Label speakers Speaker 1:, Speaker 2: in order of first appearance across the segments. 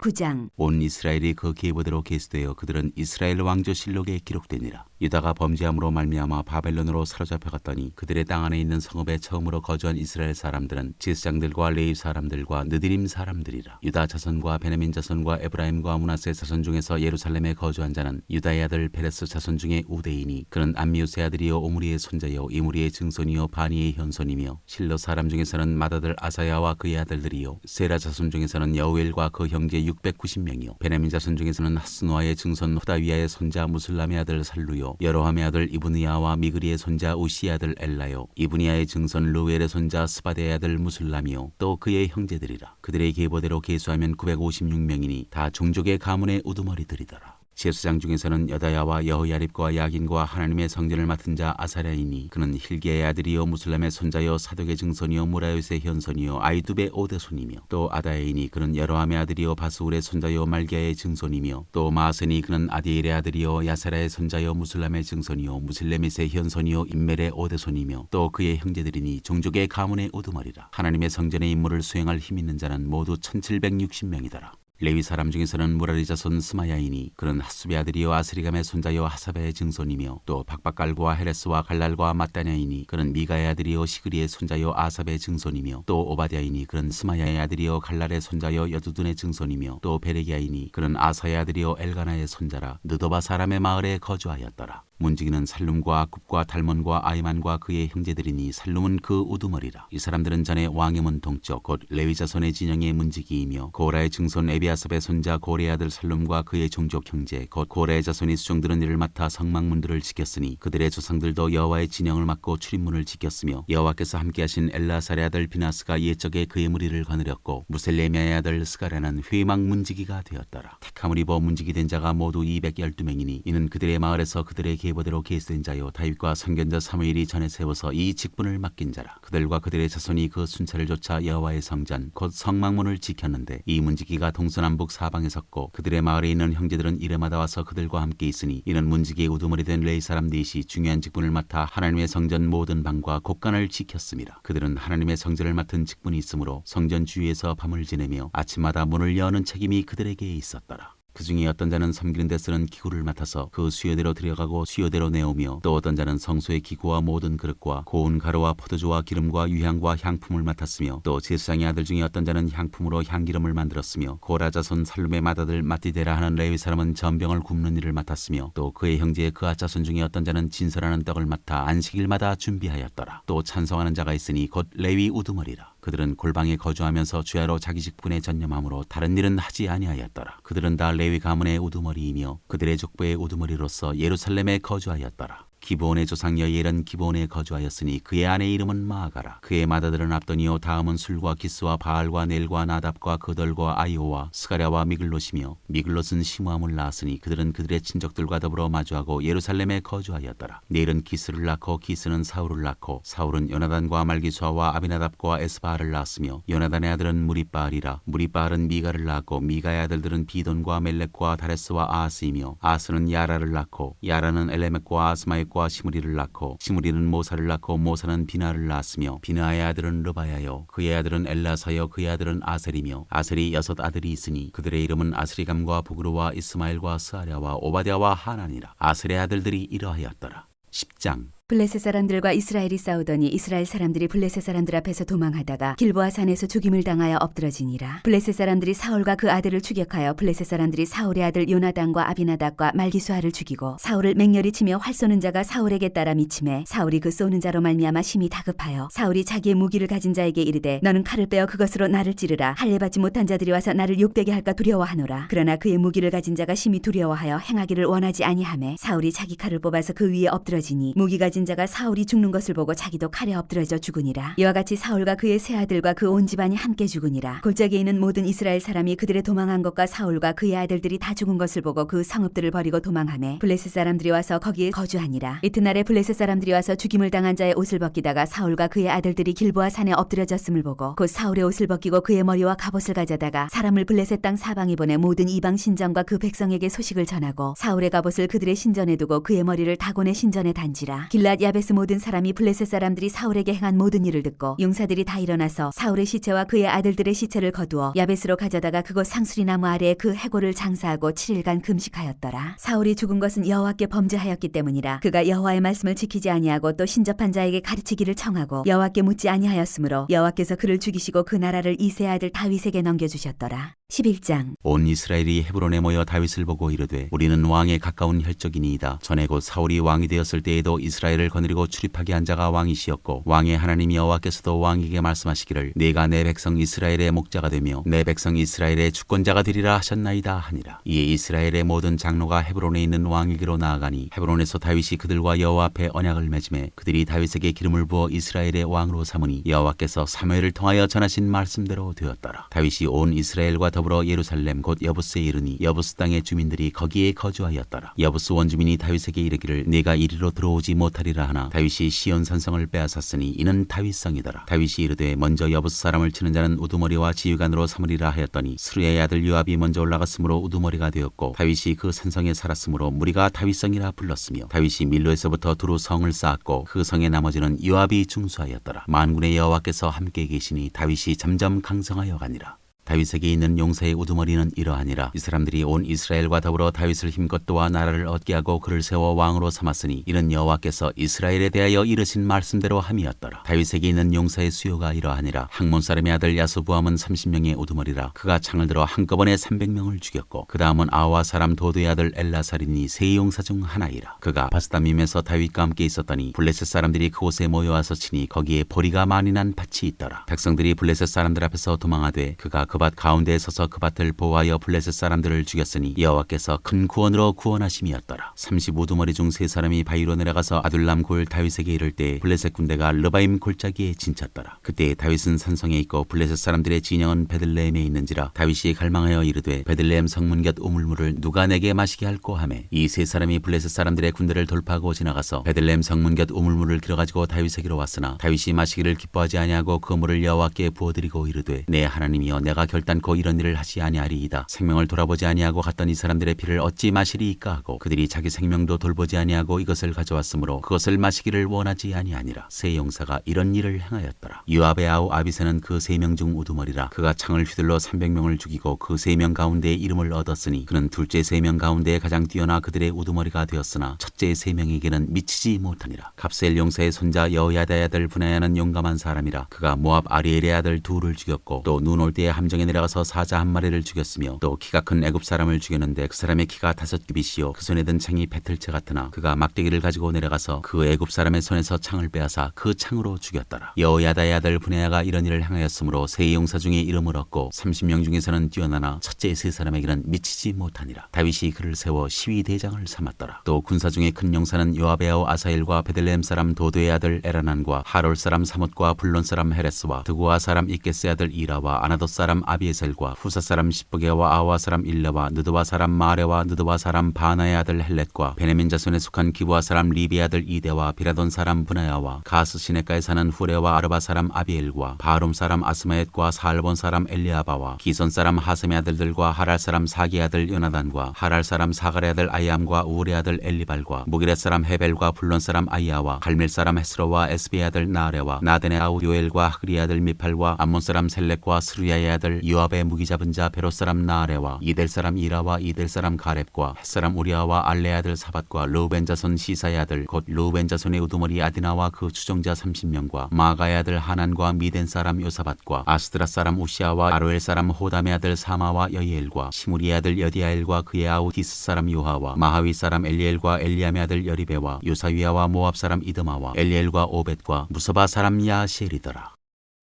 Speaker 1: 9장.
Speaker 2: 온 이스라엘이 그 계보대로 계수되어 그들은 이스라엘 왕조 실록에 기록되니라. 유다가 범죄함으로 말미암아 바벨론으로 사로잡혀갔더니 그들의 땅 안에 있는 성읍에 처음으로 거주한 이스라엘 사람들은 지스장들과 레위 사람들과 느드림 사람들이라. 유다 자손과 베냐민 자손과 에브라임과 므낫세 자손 중에서 예루살렘에 거주한 자는 유다의 아들 페레스 자손 중에 우데이니 그는 암미우스의 아들이요 오므리의 손자요 이므리의 증손이요 바니의 현손이며 실로 사람 중에서는 맏아들 아사야와 그의 아들들이요 세라 자손 중에서는 여우엘과 그 형제 690명이요 베냐민 자손 중에서는 하스노아의 증손 호다위아의 손자 무슬람의 아들 살루요 여로함의 아들 이브니아와 미그리의 손자 우시의 아들 엘라요 이브니아의 증손 루엘의 손자 스바데의 아들 무슬람이요 또 그의 형제들이라. 그들의 계보대로 계수하면 956명이니 다 종족의 가문의 우두머리들이더라. 제사장 중에서는 여다야와 여호야립과 야긴과 하나님의 성전을 맡은 자 아사랴이니 그는 힐기야의 아들이요 무슬람의 손자요 사독의 증손이요 무라요스의 현손이요 아이두베 오데손이며 또 아다야이니 그는 여로함의 아들이요 바스울의 손자요 말기야의 증손이며 또 마아센이 그는 아디엘의 아들이요 야사라의 손자요 무슬람의 증손이요 무슬레밋의 현손이요 임멜의 오데손이며 또 그의 형제들이니 종족의 가문의 우두머리라. 하나님의 성전의 임무를 수행할 힘 있는 자는 모두 1760명이더라. 레위 사람 중에서는 무라리 자손 스마야이니 그는 핫수베 아들이요 아스리감의 손자요 하사베의 증손이며 또 박박갈과 헤레스와 갈랄과 mat다냐이니 그는 미가의 아들이요 시그리의 손자요 아삽의 증손이며 또 오바댜이니 그는 스마야의 아들이요 갈랄의 손자요 여두둔의 증손이며 또 베레기야이니 그는 아사의 아들이요 엘가나의 손자라. 느도바 사람의 마을에 거주하였더라. 문지기는 살룸과 아굽과 달몬과 아이만과 그의 형제들이니 살룸은 그 우두머리라. 이 사람들은 전에 왕의 문 동쪽 곧 레위 자손의 진영의 문지기이며 고라의 증손 에비아삽의 손자 고레의 아들 살룸과 그의 종족 형제 곧 고레의 자손이 수종들은 이를 맡아 성막문들을 지켰으니 그들의 조상들도 여호와의 진영을 맡고 출입문을 지켰으며 여호와께서 함께하신 엘라살의 아들 비나스가 옛적에 그의 무리를 거느렸고 무셀레미아의 아들 스가랴는 회막 문지기가 되었더라. 택함을 입어 문지기 된 자가 모두 212명이니 이는 그들의 마을에서 그들의 계보대로 계수된 자요 다윗과 선견자 사무엘이 전에 세워서 이 직분을 맡긴 자라. 그들과 그들의 자손이 그 순찰을 좇아 여호와의 성전 곧 성막문을 지켰는데 이 문지기가 동서남북 사방에 섰고 그들의 마을에 있는 형제들은 이래마다 와서 그들과 함께 있으니 이는 문지기의 우두머리 된 레위 사람 넷이 중요한 직분을 맡아 하나님의 성전 모든 방과 곳간을 지켰습니다. 그들은 하나님의 성전을 맡은 직분이 있으므로 성전 주위에서 밤을 지내며 아침마다 문을 여는 책임이 그들에게 있었더라. 그 중에 어떤 자는 섬기는 데 쓰는 기구를 맡아서 그 수요대로 들여가고 수요대로 내오며 또 어떤 자는 성소의 기구와 모든 그릇과 고운 가루와 포도주와 기름과 유향과 향품을 맡았으며 또 제사장의 아들 중에 어떤 자는 향품으로 향기름을 만들었으며 고라 자손 살룸의 맏아들 마띠데라 하는 레위 사람은 전병을 굽는 일을 맡았으며 또 그의 형제 그앗 자손 중에 어떤 자는 진설하는 떡을 맡아 안식일마다 준비하였더라. 또 찬송하는 자가 있으니 곧 레위 우두머리라. 그들은 골방에 거주하면서 주야로 자기 직분에 전념함으로 다른 일은 하지 아니하였더라. 그들은 다 레위 가문의 우두머리이며 그들의 족보의 우두머리로서 예루살렘에 거주하였더라. 기브온의 조상 여이엘은 기브온에 거주하였으니 그의 아내 이름은 마아가라. 그의 맏아들은 압도니요 다음은 술과 기스와 바알과 넬과 나답과 그덜과 아이오와 스가랴와 미글롯이며 미글롯은 시므함을 낳았으니 그들은 그들의 친족들과 더불어 마주하고 예루살렘에 거주하였더라. 넬은 기스를 낳고 기스는 사울을 낳고 사울은 요나단과 말기수아와 아비나답과 에스바알을 낳았으며 요나단의 아들은 무리바알이라. 무리바알은 미가를 낳았고 미가의 아들들은 비돈과 멜렉과 다레스와 아하스이며 아하스는 야라를 낳고 야라는 엘레멕과 아스마의 과 시므리를 낳고 시므리는 모사를 낳고 모사는 비나를 낳았으며 비나의 아들은 르바야요 그의 아들은 엘라사요 그의 아들은 아셀이며 아셀이 6 아들이 있으니 그들의 이름은 아스리감과 부그루와 이스마엘과 스아랴와 오바댜와 하나니라. 아셀의 아들들이 이러하였더라. 10장.
Speaker 1: 블레셋 사람들과 이스라엘이 싸우더니 이스라엘 사람들이 블레셋 사람들 앞에서 도망하다가 길보아 산에서 죽임을 당하여 엎드러지니라. 블레셋 사람들이 사울과 그 아들을 추격하여 블레셋 사람들이 사울의 아들 요나단과 아비나답과 말기수아를 죽이고 사울을 맹렬히 치며 활 쏘는 자가 사울에게 따라 미치매 사울이 그 쏘는 자로 말미암아 심히 다급하여 사울이 자기의 무기를 가진 자에게 이르되 너는 칼을 빼어 그것으로 나를 찌르라. 할례 받지 못한 자들이 와서 나를 욕되게 할까 두려워하노라. 그러나 그의 무기를 가진 자가 심히 두려워하여 행하기를 원하지 아니하매 사울이 자기 칼을 뽑아서 그 위에 엎드러지니 무기 가진 자가 사울이 죽는 것을 보고 자기도 칼에 엎드러져 죽으니라. 이와 같이 사울과 그의 세 아들과 그 온 집안이 함께 죽으니라. 골짜기에 있는 모든 이스라엘 사람이 그들의 도망한 것과 사울과 그의 아들들이 다 죽은 것을 보고 그 성읍들을 버리고 도망하매 블레셋 사람들이 와서 거기에 거주하니라. 이튿날에 블레셋 사람들이 와서 죽임을 당한 자의 옷을 벗기다가 사울과 그의 아들들이 길보아 산에 엎드려졌음을 보고 곧 사울의 옷을 벗기고 그의 머리와 갑옷을 가져다가 사람을 블레셋 땅 사방에 보내 모든 이방 신전과 그 백성에게 소식을 전하고 사울의 갑옷을 그들의 신전에 두고 그의 머리를 다곤의 신전에 단지라. 길라 길르앗 야베스 모든 사람이 블레셋 사람들이 사울에게 행한 모든 일을 듣고 용사들이 다 일어나서 사울의 시체와 그의 아들들의 시체를 거두어 야베스로 가져다가 그곳 상수리 나무 아래에 그 해골을 장사하고 7일간 금식하였더라. 사울이 죽은 것은 여호와께 범죄하였기 때문이라. 그가 여호와의 말씀을 지키지 아니하고 또 신접한 자에게 가르치기를 청하고 여호와께 묻지 아니하였으므로 여호와께서 그를 죽이시고 그 나라를 이새의 아들 다윗에게 넘겨주셨더라. 11장.
Speaker 2: 온 이스라엘이 헤브론에 모여 다윗을 보고 이르되 우리는 왕에 가까운 혈족이니이다. 전에 곧 사울이 왕이 되었을 때에도 이스라엘을 거느리고 출입하게 한 자가 왕이시었고 왕의 하나님 여호와께서도 왕에게 말씀하시기를 내가 내 백성 이스라엘의 목자가 되며 내 백성 이스라엘의 주권자가 되리라 하셨나이다 하니라. 이에 이스라엘의 모든 장로가 헤브론에 있는 왕에게로 나아가니 헤브론에서 다윗이 그들과 여호와 앞에 언약을 맺음에 그들이 다윗에게 기름을 부어 이스라엘의 왕으로 삼으니 여호와께서 사무엘을 통하여 전하신 말씀대로 되었더라. 다윗이 온 이스라엘과 더불어 예루살렘 곧 여부스에 이르니 여부스 땅의 주민들이 거기에 거주하였더라. 여부스 원주민이 다윗에게 이르기를 네가 이리로 들어오지 못하리라 하나 다윗이 시온 산성을 빼앗았으니 이는 다윗성이더라. 다윗이 이르되 먼저 여부스 사람을 치는 자는 우두머리와 지휘관으로 삼으리라 하였더니 스루야의 아들 요압이 먼저 올라갔으므로 우두머리가 되었고 다윗이 그 산성에 살았으므로 무리가 다윗성이라 불렀으며 다윗이 밀로에서부터 두루 성을 쌓았고 그 성의 나머지는 요압이 중수하였더라. 만군의 여호와께서 함께 계시니 다윗이 점점 강성하여 가니라. 다윗에게 있는 용사의 우두머리는 이러하니라. 이 사람들이 온 이스라엘과 더불어 다윗을 힘껏 도와 나라를 얻게 하고 그를 세워 왕으로 삼았으니 이는 여호와께서 이스라엘에 대하여 이르신 말씀대로 함이었더라. 다윗에게 있는 용사의 수요가 이러하니라. 학몬 사람의 아들 야소부함은 30명의 우두머리라. 그가 창을 들어 한꺼번에 300명을 죽였고 그 다음은 아와 사람 도도의 아들 엘라살이니 세 용사 중 하나이라. 그가 바스다밈에서 다윗과 함께 있었더니 블레셋 사람들이 그곳에 모여와서 치니 거기에 보리가 많이 난 밭이 있더라. 백성들이 블레셋 사람들 앞에서 도망하되 그가 그 밭 가운데에 서서 그 밭을 보호하여 블레셋 사람들을 죽였으니 여호와께서 큰 구원으로 구원하심이었더라. 35두머리 중 세 사람이 바위로 내려가서 아둘람 골 다윗에게 이를 때 블레셋 군대가 르바임 골짜기에 진쳤더라. 그때 다윗은 산성에 있고 블레셋 사람들의 진영은 베들레헴에 있는지라. 다윗이 갈망하여 이르되 베들레헴 성문 곁 우물물을 누가 내게 마시게 할꼬 하매 이 세 사람이 블레셋 사람들의 군대를 돌파하고 지나가서 베들레헴 성문 곁 우물물을 길어가지고 다윗에게로 왔으나 다윗이 마시기를 기뻐하지 아니하고 그 물을 여호와께 부어드리고 이르되 내 하나님이여 내가 결단코 이런 일을 하지 아니하리이다. 생명을 돌아보지 아니하고 갔던 이 사람들의 피를 어찌 마시리이까 하고 그들이 자기 생명도 돌보지 아니하고 이것을 가져왔으므로 그것을 마시기를 원하지 아니하니라. 세 용사가 이런 일을 행하였더라. 요압의 아우 아비새는 그 3명 중 우두머리라. 그가 창을 휘둘러 300명을 죽이고 그 3명 가운데에 이름을 얻었으니 그는 둘째 3명 가운데에 가장 뛰어나 그들의 우두머리가 되었으나 첫째 3명에게는 미치지 못하니라. 갑셀 용사의 손자 여호야다의 아들 브나야는 용감한 사람이라. 그가 모압 아리엘의 아들 둘을 죽였고 또 눈 올 때에 함정에 내려가서 사자 한 마리를 죽였으며 또 키가 큰 애굽 사람을 죽였는데 그 사람의 키가 5규빗이요 그 손에 든 창이 배틀채 같으나 그가 막대기를 가지고 내려가서 그 애굽 사람의 손에서 창을 빼앗아 그 창으로 죽였더라. 여호야다의 아들 브나야가 이런 일을 행하였으므로 세 용사 중에 이름을 얻고 30명 중에서는 뛰어나나 첫째 세 사람에게는 미치지 못하니라. 다윗이 그를 세워 시위 대장을 삼았더라. 또 군사 중에 큰 용사는 요압의 아우 아사엘과 베들레헴 사람 도도의 아들 에라난과 하롤 사람 사못과 블론 사람 헤레스와 드고아 사람 이게스의 아들 이라와 아나돗 사람 아비에셀과 후사 사람 시브게와 아와 사람 일레와 느드와 사람 마레와 느드와 사람 바나의 아들 헬렛과 베냐민 자손에 속한 기브아 사람 리비의 아들 이데와 비라돈 사람 브나야와 가스 시내가에 사는 후레와 아르바 사람 아비엘과 바룸 사람 아스마엣과 살본 사람 엘리아바와 기손 사람 하셈의 아들들과 하랄 사람 사기의 아들 요나단과 하랄 사람 사갈의 아들 아이암과 우울의 아들 엘리발과 무기렛 사람 헤벨과 블론 사람 아이야와 갈멜 사람 헤스로와 에스비의 아들 나레와 나덴의 아우 요엘과 하그리의 아들 미팔과 암몬 사람 셀렉과 스루야의 아들 요압의 무기 잡은 자 베롯 사람 나아레와 이델 사람 이라와 이델 사람 가렙과 헷 사람 우리아와 알레 아들 사밧과 르우벤 자손 시사의 아들 곧 르우벤 자손의 우두머리 아디나와 그 추종자 30명과 마가의 아들 하난과 미덴 사람 요사밧과 아스드라 사람 우시아와 아로엘 사람 호담의 아들 사마와 여이엘과 시무리의 아들 여디아엘과 그의 아우 디스 사람 요하와 마하위 사람 엘리엘과 엘리암의 아들 여리베와 요사위아와 모압 사람 이드마와 엘리엘과 오벳과 무서바 사람 야시엘이더라.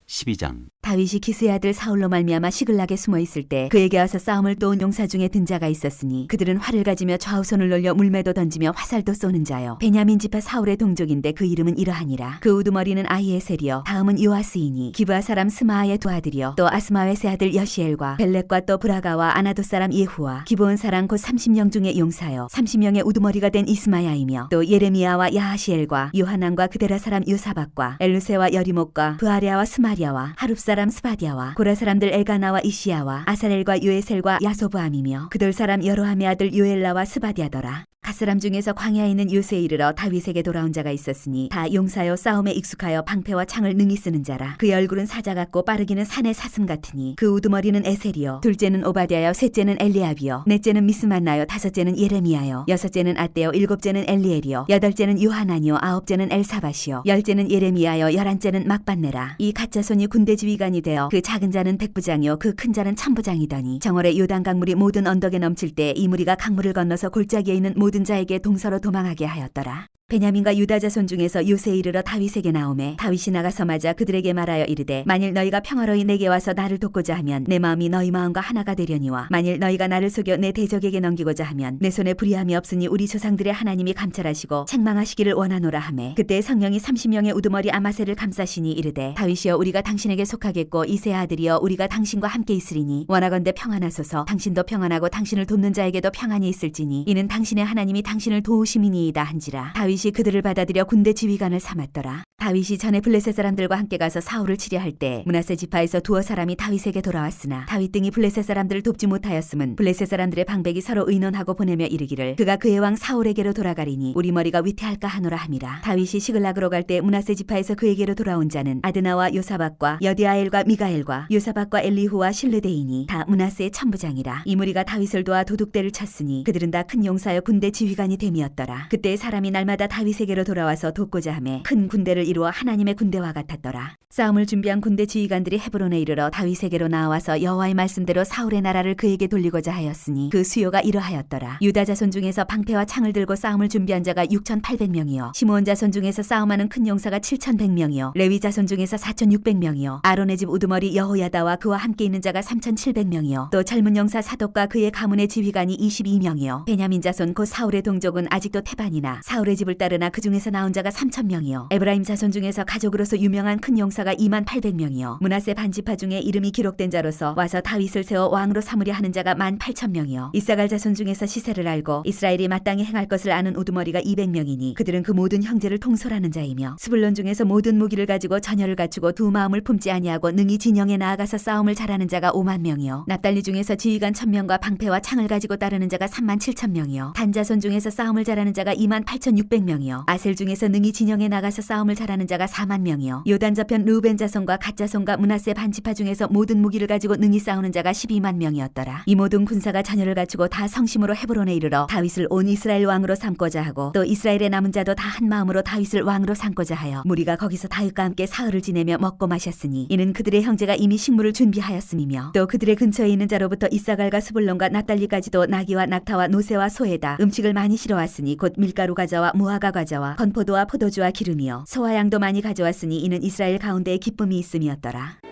Speaker 2: 12장.
Speaker 1: 다윗이 기스의 아들 사울로 말미암아 시글락에 숨어 있을 때 그에게 와서 싸움을 도운 용사 중에 든 자가 있었으니 그들은 활을 가지며 좌우손을 놀려 물매도 던지며 화살도 쏘는 자요 베냐민 지파 사울의 동족인데 그 이름은 이러하니라. 그 우두머리는 아히에셀이요 다음은 요아스이니 기브아 사람 스마아의 두 아들이요 또 아스마웨스의 아들 여시엘과 벨렉과 또 브라가와 아나돗 사람 예후와 기브온 사람 곧 30명 중의 용사요 30명의 우두머리가 된 이스마야이며 또 예레미야와 야하시엘과 요하난과 그데라 사람 요사박과 엘루세와 여리목과 브아레아와 스마리아와 하룹 사람 스바디아와 고라 사람들 엘가나와 이시야와 아사렐과 요에셀과 야소부함이며 그들 사람 여로함의 아들 요엘라와 스바디아더라. 갓사람 중에서 광야에 있는 요새에 이르러 다윗에게 돌아온 자가 있었으니 다 용사여 싸움에 익숙하여 방패와 창을 능히 쓰는 자라. 그의 얼굴은 사자 같고 빠르기는 산의 사슴 같으니 그 우두머리는 에셀이요 둘째는 오바댜여 셋째는 엘리압이요 넷째는 미스만나요 다섯째는 예레미야요 여섯째는 아떼요 일곱째는 엘리엘이요 여덟째는 요하나니요 아홉째는 엘사밧이요 열째는 예레미야요 열한째는 막반네라. 이 가짜손이 군대 지휘관이 되어 그 작은 자는 백부장이요 그 큰 자는 천부장이더니 정월에 요단 강물이 모든 언덕에 넘칠 때 이 무리가 강물을 건너서 골짜기에 있는 모든 자에게 동서로 도망하게 하였더라. 베냐민과 유다 자손 중에서 요새에 이르러 다윗에게 나오매 다윗이 나가서 맞아 그들에게 말하여 이르되 만일 너희가 평화로이 내게 와서 나를 돕고자 하면 내 마음이 너희 마음과 하나가 되려니와 만일 너희가 나를 속여 내 대적에게 넘기고자 하면 내 손에 불의함이 없으니 우리 조상들의 하나님이 감찰하시고 책망하시기를 원하노라 하매 그때 성령이 30명의 우두머리 아마새를 감싸시니 이르되 다윗이여 우리가 당신에게 속하겠고 이새의 아들이여 우리가 당신과 함께 있으리니 원하건대 평안하소서 당신도 평안하고 당신을 돕는 자에게도 평안이 있을지니 이는 당신의 하나님이 당신을 도우심이니이다 한지라. 다윗이 그들을 받아들여 군대 지휘관을 삼았더라. 다윗이 전에 블레셋 사람들과 함께 가서 사울을 치려 할 때 므낫세 지파에서 두어 사람이 다윗에게 돌아왔으나 다윗 등이 블레셋 사람들을 돕지 못하였음은 블레셋 사람들의 방백이 서로 의논하고 보내며 이르기를 그가 그의 왕 사울에게로 돌아가리니 우리 머리가 위태할까 하노라 함이라. 다윗이 시글락으로 갈 때 므낫세 지파에서 그에게로 돌아온 자는 아드나와 요사박과 여디아엘과 미가엘과 요사박과 엘리후와 실르데이니 다 므낫세의 천부장이라. 이 무리가 다윗을 도와 도둑대를 쳤으니 그들은 다 큰 용사여 군대 지휘관이 됨이었더라. 그때 사람이 날마다 다윗에게로 돌아와서 돕고자 하매 큰 군대를 이루어 하나님의 군대와 같았더라. 싸움을 준비한 군대 지휘관들이 헤브론에 이르러 다윗에게로 나와서 여호와의 말씀대로 사울의 나라를 그에게 돌리고자 하였으니 그 수요가 이러하였더라. 유다 자손 중에서 방패와 창을 들고 싸움을 준비한 자가 6,800명이요 시므온 자손 중에서 싸움하는 큰 용사가 7,100명이요 레위 자손 중에서 4,600명이요 아론의 집 우두머리 여호야다와 그와 함께 있는 자가 3,700명이요 또 젊은 용사 사독과 그의 가문의 지휘관이 22명이요 베냐민 자손 곧 사울의 동족은 아직도 태반이나 사울의 집을 따르나 그 중에서 나온 자가 3,000명이요 에브라임 자손 중에서 가족으로서 유명한 큰 용사가 28,000명이요 므낫세 반지파 중에 이름이 기록된 자로서 와서 다윗을 세워 왕으로 삼으려 하는 자가 18,000명이요 이사갈 자손 중에서 시세를 알고 이스라엘이 마땅히 행할 것을 아는 우두머리가 200명이니 그들은 그 모든 형제를 통솔하는 자이며 스불론 중에서 모든 무기를 가지고 전열을 갖추고 두 마음을 품지 아니하고 능히 진영에 나아가서 싸움을 잘하는 자가 50,000명이요 납달리 중에서 지휘관 1,000명과 방패와 창을 가지고 따르는 자가 37,000명이요 단 자손 중에서 싸움을 잘하는 자가 28,600명이요 아셀 중에서 능히 진영에 나가서 싸움을 잘하는 자가 40,000명이요 요단 저편 르우벤 자손과 갓 자손과 므낫세 반지파 중에서 모든 무기를 가지고 능히 싸우는 자가 120,000명이었더라. 이 모든 군사가 전열을 갖추고 다 성심으로 헤브론에 이르러 다윗을 온 이스라엘 왕으로 삼고자 하고 또 이스라엘의 남은 자도 다 한 마음으로 다윗을 왕으로 삼고자 하여 무리가 거기서 다윗과 함께 사흘을 지내며 먹고 마셨으니 이는 그들의 형제가 이미 식물을 준비하였음이며 또 그들의 근처에 있는 자로부터 이사갈과 스불론과 납달리까지도 나귀와 낙타와 노새와 소에다 음식을 많이 실어왔으니 곧 밀가루 과자와 무화과 과자와 건포도와 포도주와 기름이요 소와 양도 많이 가져왔으니 이는 이스라엘 가운데에 기쁨이 있음이었더라.